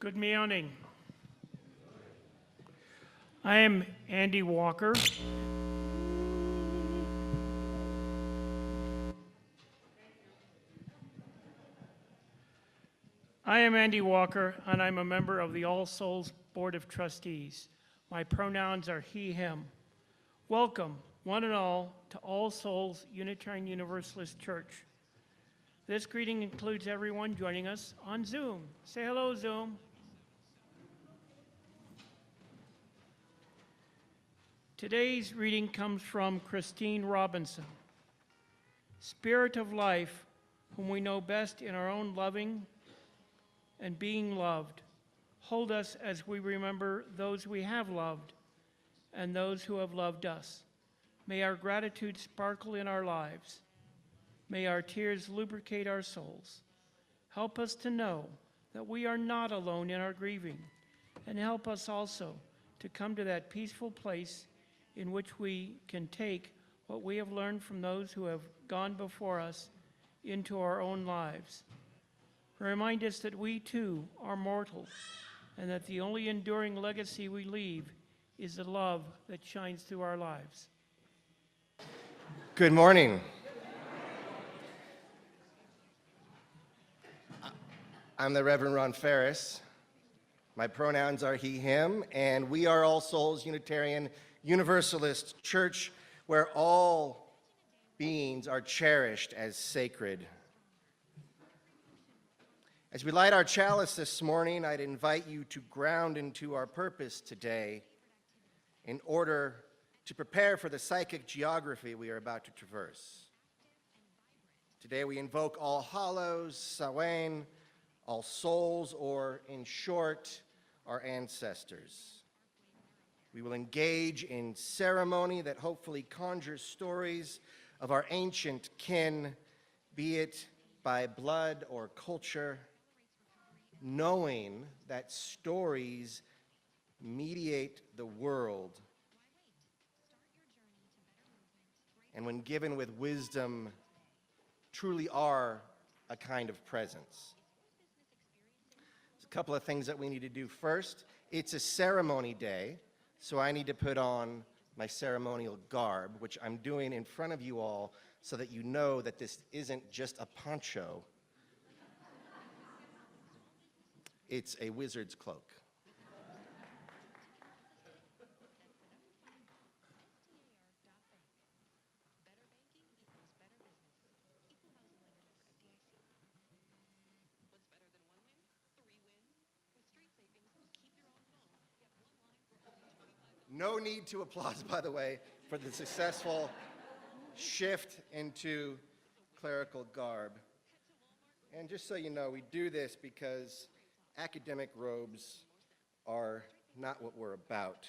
Good morning. I am Andy Walker. And I'm a member of the All Souls Board of Trustees. My pronouns are he, him. Welcome, one and all, to All Souls Unitarian Universalist Church. This greeting includes everyone joining us on Zoom. Say hello, Zoom. Today's reading comes from Christine Robinson. Spirit of life, whom we know best in our own loving and being loved, hold us as we remember those we have loved and those who have loved us. May our gratitude sparkle in our lives. May our tears lubricate our souls. Help us to know that we are not alone in our grieving, and help us also to come to that peaceful place in which we can take what we have learned from those who have gone before us into our own lives. Remind us that we too are mortal, and that the only enduring legacy we leave is the love that shines through our lives. Good morning. I'm the Reverend Ron Phares. My pronouns are he, him, and we are All Souls Unitarian Universalist Church, where all beings are cherished as sacred. As we light our chalice this morning, I'd invite you to ground into our purpose today in order to prepare for the psychic geography we are about to traverse. Today we invoke All Hallows, Samhain, All Souls, or in short, our ancestors. We will engage in ceremony that hopefully conjures stories of our ancient kin, be it by blood or culture, knowing that stories mediate the world, and when given with wisdom, truly are a kind of presence. There's a couple of things that we need to do first. It's a ceremony day, so I need to put on my ceremonial garb, which I'm doing in front of you all so that you know that this isn't just a poncho. It's a wizard's cloak. No need to applause, by the way, for the successful shift into clerical garb. And just so you know, we do this because academic robes are not what we're about.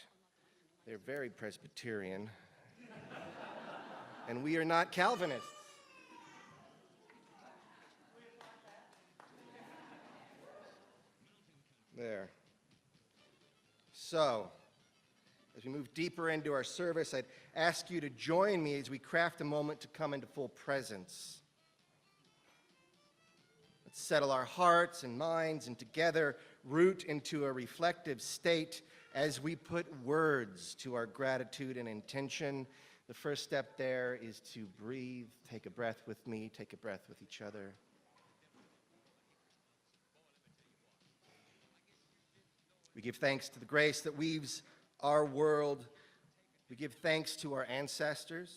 They're very Presbyterian. And we are not Calvinists. There. So, as we move deeper into our service, I'd ask you to join me as we craft a moment to come into full presence. Let's settle our hearts and minds and together root into a reflective state as we put words to our gratitude and intention. The first step there is to breathe. Take a breath with me, take a breath with each other. We give thanks to the grace that weaves our world. We give thanks to our ancestors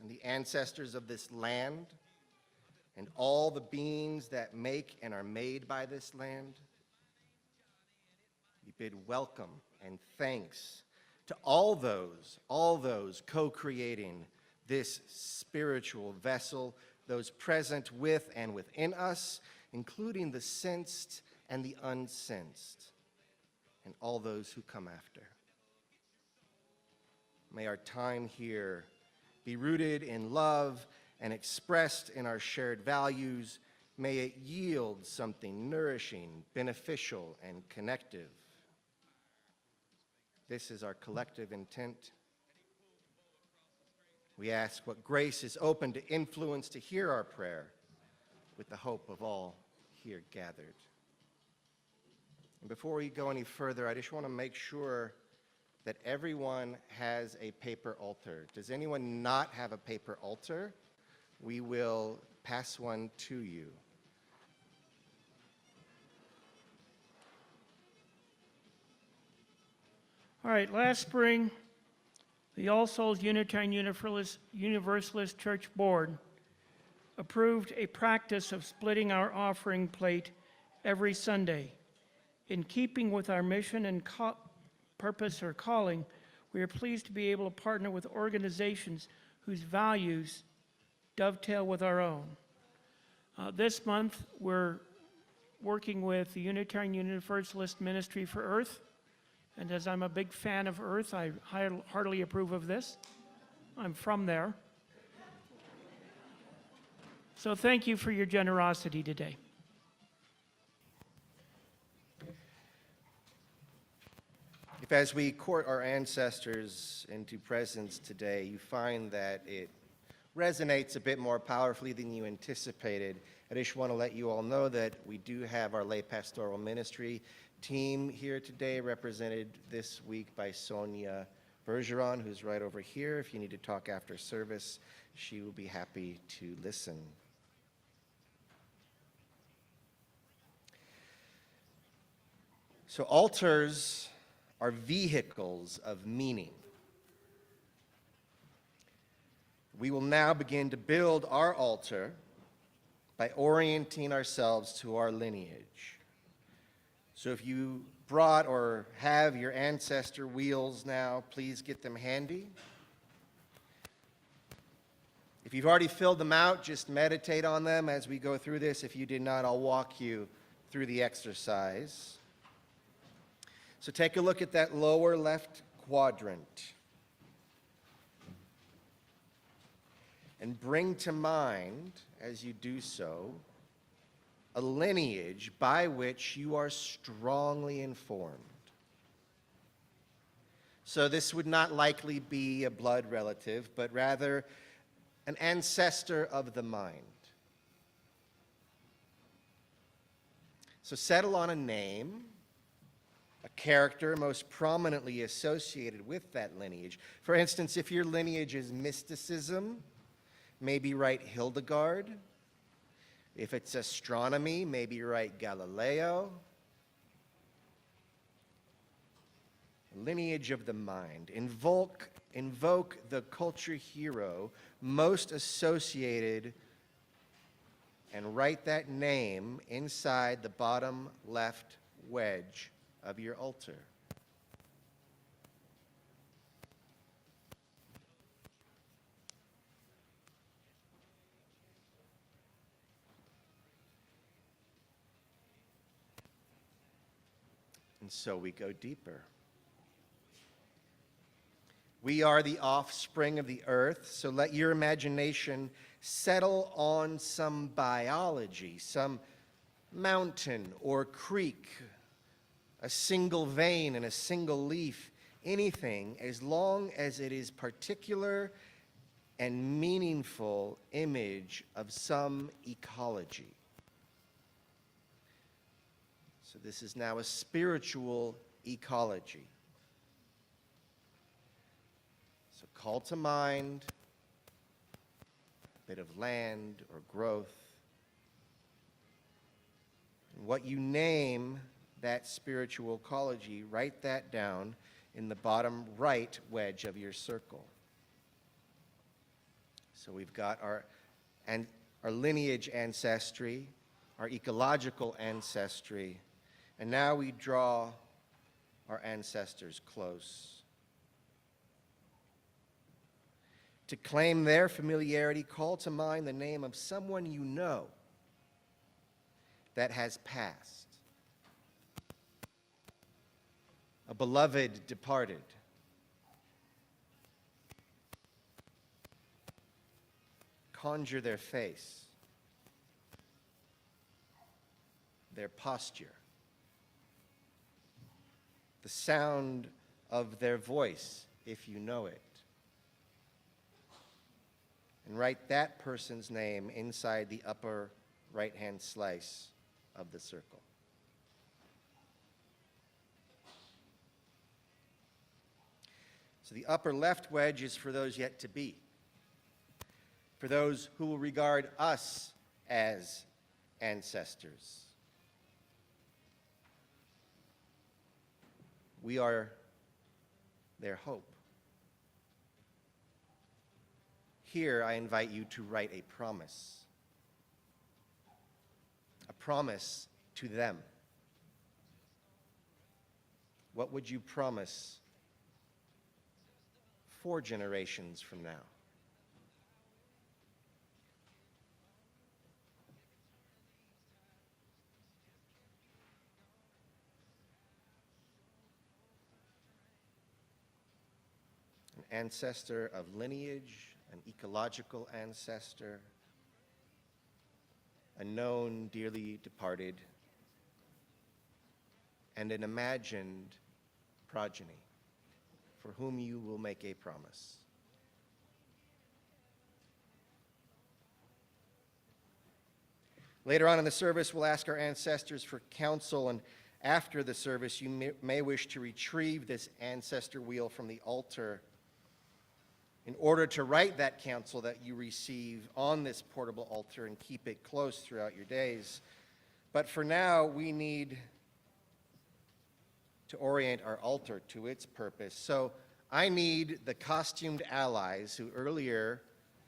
and the ancestors of this land and all the beings that make and are made by this land. We bid welcome and thanks to all those co-creating this spiritual vessel, those present with and within us, including the sensed and the unsensed, and all those who come after. May our time here be rooted in love and expressed in our shared values. May it yield something nourishing, beneficial, and connective. This is our collective intent. We ask what grace is open to influence to hear our prayer with the hope of all here gathered. And before we go any further, I just want to make sure that everyone has a paper altar. Does anyone not have a paper altar? We will pass one to you. All right, last spring, the All Souls Unitarian Universalist Church Board approved a practice of splitting our offering plate every Sunday. In keeping with our mission and purpose or calling, we are pleased to be able to partner with organizations whose values dovetail with our own. This month, we're working with the Unitarian Universalist Ministry for Earth, and as I'm a big fan of Earth, I heartily approve of this. I'm from there. So thank you for your generosity today. If as we court our ancestors into presence today, you find that it resonates a bit more powerfully than you anticipated, I just want to let you all know that we do have our lay pastoral ministry team here today, represented this week by Sonia Bergeron, who's right over here. If you need to talk after service, she will be happy to listen. So altars are vehicles of meaning. We will now begin to build our altar by orienting ourselves to our lineage. So if you brought or have your ancestor wheels now, please get them handy. If you've already filled them out, just meditate on them as we go through this. If you did not, I'll walk you through the exercise. So take a look at that lower left quadrant and bring to mind, as you do so, a lineage by which you are strongly informed. So this would not likely be a blood relative, but rather an ancestor of the mind. So settle on a name, a character most prominently associated with that lineage. For instance, if your lineage is mysticism, maybe write Hildegard. If it's astronomy, maybe write Galileo. Lineage of the mind. Invoke the culture hero most associated and write that name inside the bottom left wedge of your altar. And so we go deeper. We are the offspring of the earth, so let your imagination settle on some biology, some mountain or creek, a single vein and a single leaf, anything, as long as it is particular and meaningful image of some ecology. So this is now a spiritual ecology. So call to mind a bit of land or growth. And what you name that spiritual ecology, write that down in the bottom right wedge of your circle. So we've got our lineage ancestry, our ecological ancestry, and now we draw our ancestors close. To claim their familiarity, call to mind the name of someone you know that has passed. A beloved departed. Conjure their face, their posture, the sound of their voice, if you know it. And write that person's name inside the upper right-hand slice of the circle. So the upper left wedge is for those yet to be, for those who will regard us as ancestors. We are their hope. Here, I invite you to write a promise to them. What would you promise 4 generations from now? An ancestor of lineage, an ecological ancestor, a known dearly departed, and an imagined progeny for whom you will make a promise. Later on in the service, we'll ask our ancestors for counsel, and after the service, you may wish to retrieve this ancestor wheel from the altar in order to write that counsel that you receive on this portable altar and keep it close throughout your days. But for now, we need to orient our altar to its purpose. So I need the costumed allies who earlier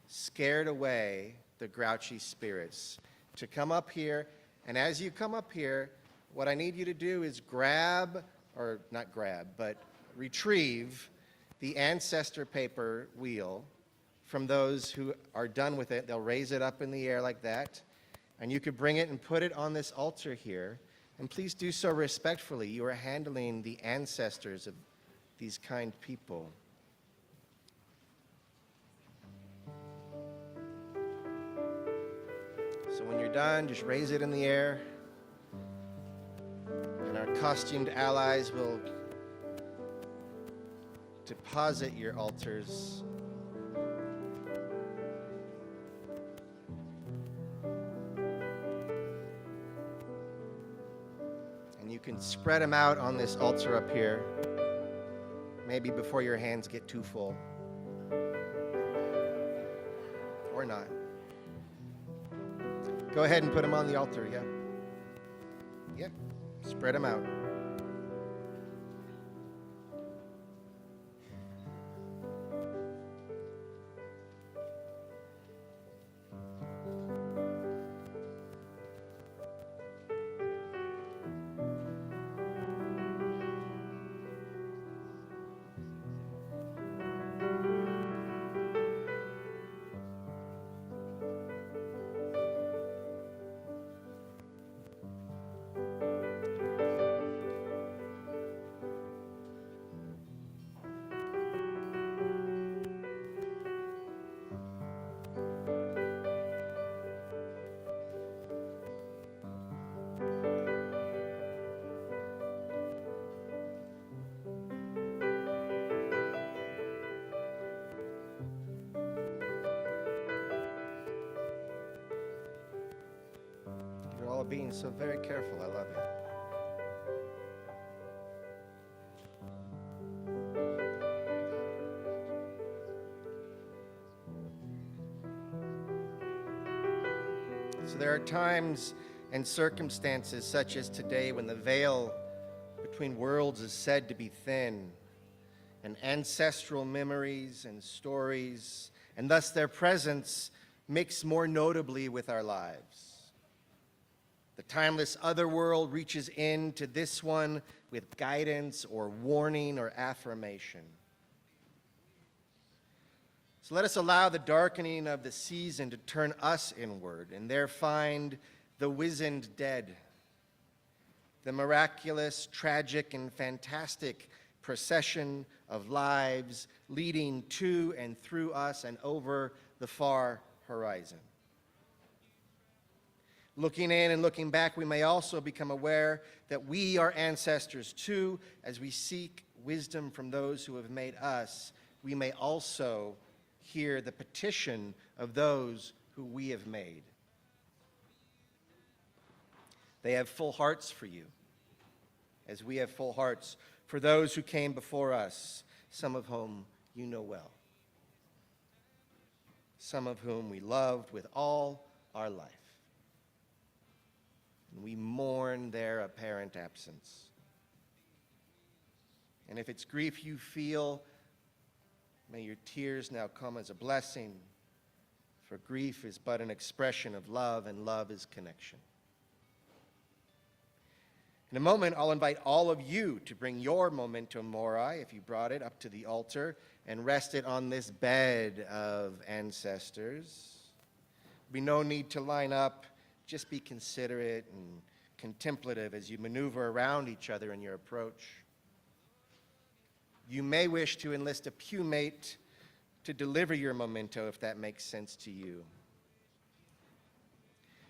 scared away the grouchy spirits to come up here. And as you come up here, what I need you to do is retrieve the ancestor paper wheel from those who are done with it. They'll raise it up in the air like that, and you could bring it and put it on this altar here. And please do so respectfully. You are handling the ancestors of these kind people. So when you're done, just raise it in the air, and our costumed allies will deposit your altars. And you can spread them out on this altar up here, maybe before your hands get too full. Or not. Go ahead and put them on the altar, yeah. Yep, spread them out. Being so very careful. I love it. So there are times and circumstances such as today when the veil between worlds is said to be thin, and ancestral memories and stories, and thus their presence, mix more notably with our lives. The timeless other world reaches into this one with guidance or warning or affirmation. So let us allow the darkening of the season to turn us inward and there find the wizened dead, the miraculous, tragic, and fantastic procession of lives leading to and through us and over the far horizon. Looking in and looking back, we may also become aware that we are ancestors too. As we seek wisdom from those who have made us, we may also hear the petition of those who we have made. They have full hearts for you, as we have full hearts for those who came before us. some of whom you know well, some of whom we loved with all our life. And we mourn their apparent absence. And if it's grief you feel, may your tears now come as a blessing, for grief is but an expression of love, and love is connection. In a moment, I'll invite all of you to bring your memento mori, if you brought it, up to the altar and rest it on this bed of ancestors. There'll be no need to line up. Just be considerate and contemplative as you maneuver around each other in your approach. You may wish to enlist a pewmate to deliver your memento, if that makes sense to you.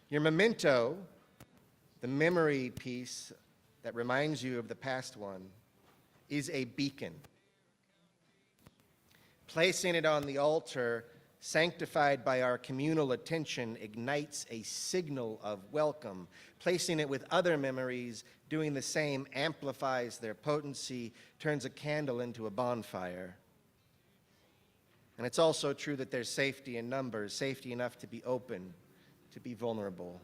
Your memento, the memory piece that reminds you of the past one, is a beacon. Placing it on the altar, sanctified by our communal attention, ignites a signal of welcome. Placing it with other memories, doing the same, amplifies their potency, turns a candle into a bonfire. And it's also true that there's safety in numbers, safety enough to be open, to be vulnerable,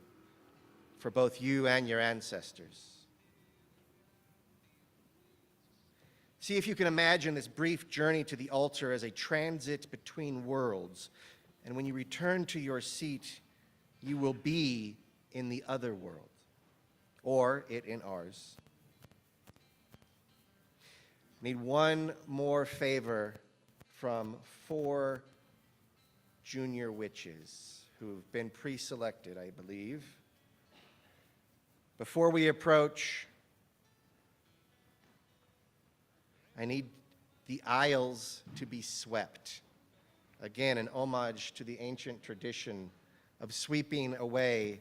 for both you and your ancestors. See if you can imagine this brief journey to the altar as a transit between worlds. And when you return to your seat, you will be in the other world, or it in ours. Need one more favor from 4 junior witches who've been pre-selected, I believe. Before we approach, I need the aisles to be swept. Again, an homage to the ancient tradition of sweeping away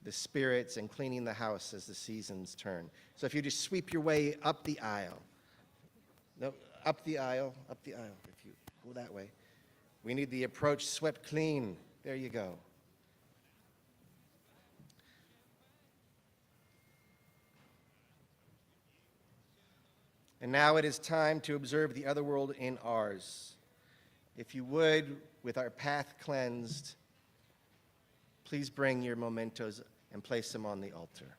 the spirits and cleaning the house as the seasons turn. So if you just sweep your way up the aisle. No, up the aisle, if you go that way. We need the approach swept clean. There you go. And now it is time to observe the other world in ours. If you would, with our path cleansed, please bring your mementos and place them on the altar.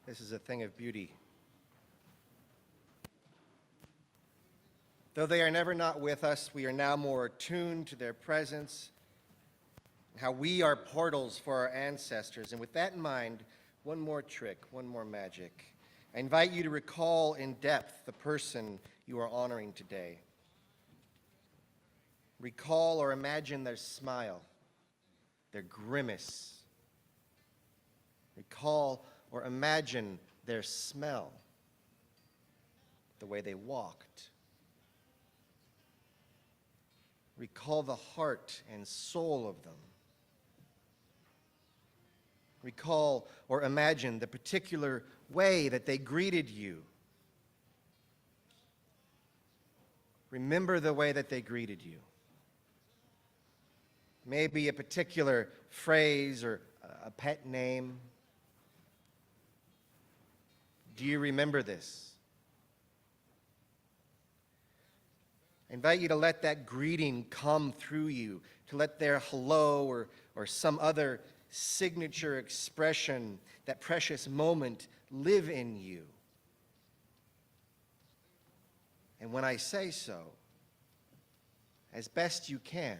This is a thing of beauty. Though they are never not with us, we are now more attuned to their presence, how we are portals for our ancestors. And with that in mind, one more trick, one more magic. I invite you to recall in depth the person you are honoring today. Recall or imagine their smile, their grimace. Recall or imagine their smell, the way they walked. Recall the heart and soul of them. Recall or imagine the particular way that they greeted you. Remember the way that they greeted you. Maybe a particular phrase or a pet name. Do you remember this? I invite you to let that greeting come through you, to let their hello or some other signature expression, that precious moment, live in you. And when I say so, as best you can,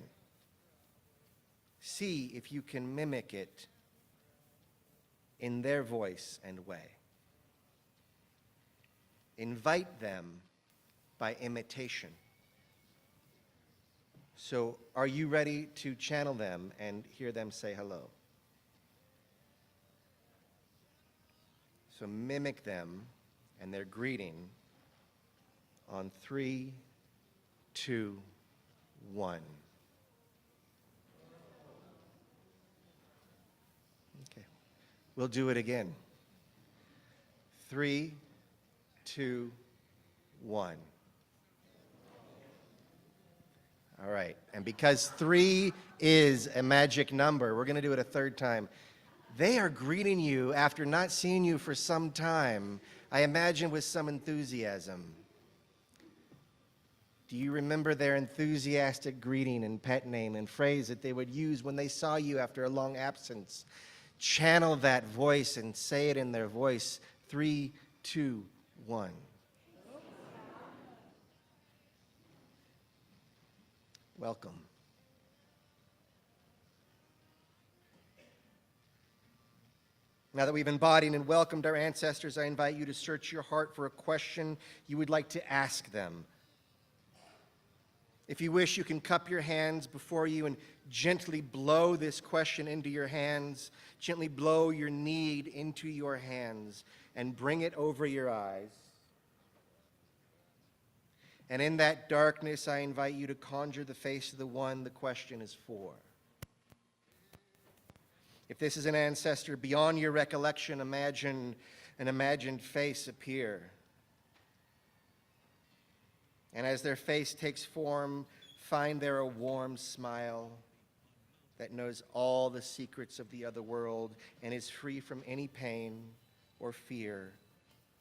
see if you can mimic it in their voice and way. Invite them by imitation. So, are you ready to channel them and hear them say hello? So mimic them and their greeting on 3, 2, 1. Okay. We'll do it again. 3, 2, 1. All right. And because 3 is a magic number, we're going to do it a third time. They are greeting you after not seeing you for some time, I imagine with some enthusiasm. Do you remember their enthusiastic greeting and pet name and phrase that they would use when they saw you after a long absence? Channel that voice and say it in their voice. 3, 2, 1. Welcome. Now that we've embodied and welcomed our ancestors, I invite you to search your heart for a question you would like to ask them. If you wish, you can cup your hands before you and gently blow this question into your hands. Gently blow your need into your hands and bring it over your eyes. And in that darkness, I invite you to conjure the face of the one the question is for. If this is an ancestor beyond your recollection, imagine an imagined face appear. And as their face takes form, find there a warm smile that knows all the secrets of the other world and is free from any pain or fear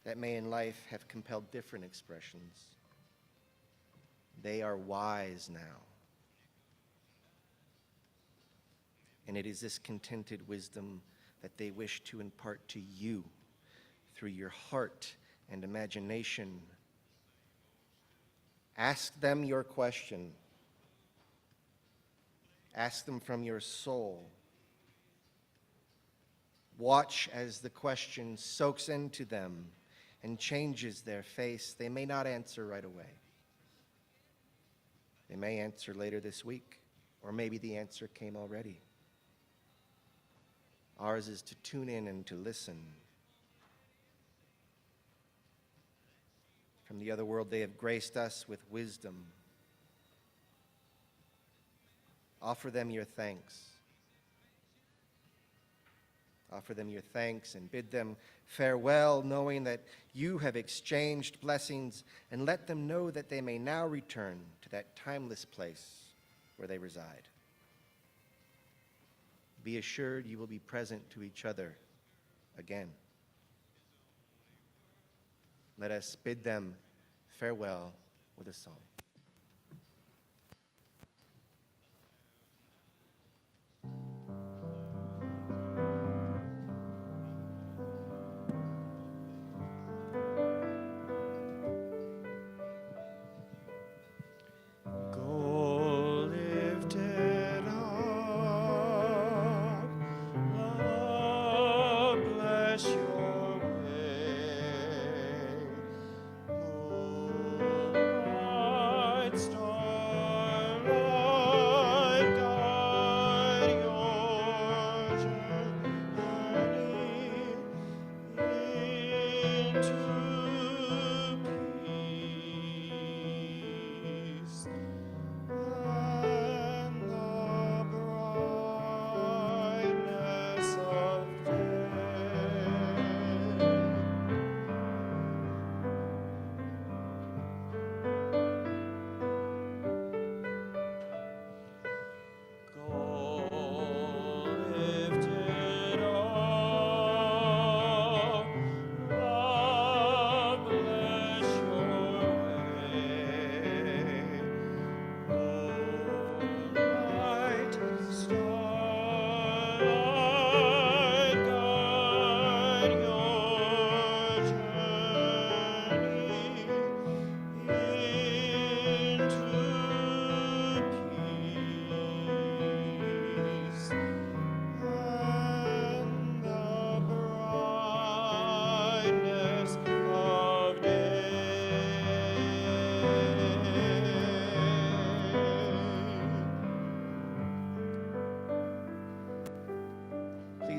that may in life have compelled different expressions. They are wise now. And it is this contented wisdom that they wish to impart to you through your heart and imagination. Ask them your question. Ask them from your soul. Watch as the question soaks into them and changes their face. They may not answer right away. They may answer later this week, or maybe the answer came already. Ours is to tune in and to listen. From the other world, they have graced us with wisdom. Offer them your thanks. Offer them your thanks and bid them farewell, knowing that you have exchanged blessings, and let them know that they may now return to that timeless place where they reside. Be assured you will be present to each other again. Let us bid them farewell with a song.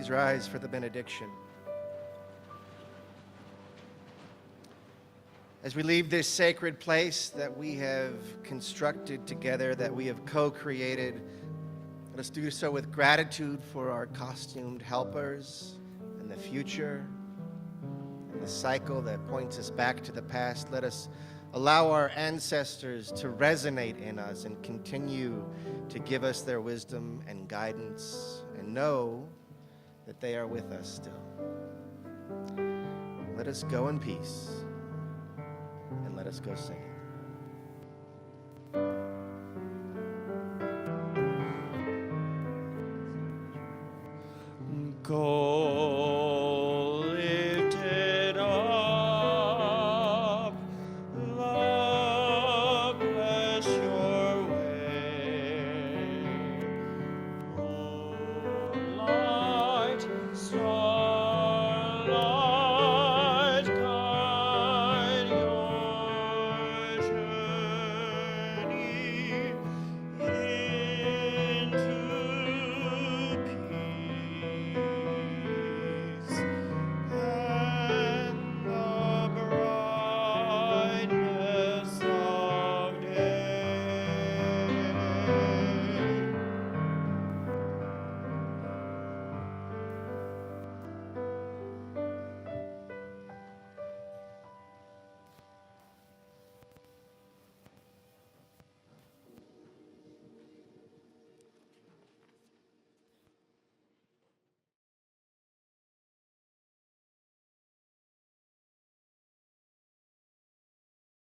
Please rise for the benediction. As we leave this sacred place that we have constructed together, that we have co-created, let us do so with gratitude for our costumed helpers and the future and the cycle that points us back to the past. Let us allow our ancestors to resonate in us and continue to give us their wisdom and guidance, and know that they are with us still. Let us go in peace, and let us go singing. Go.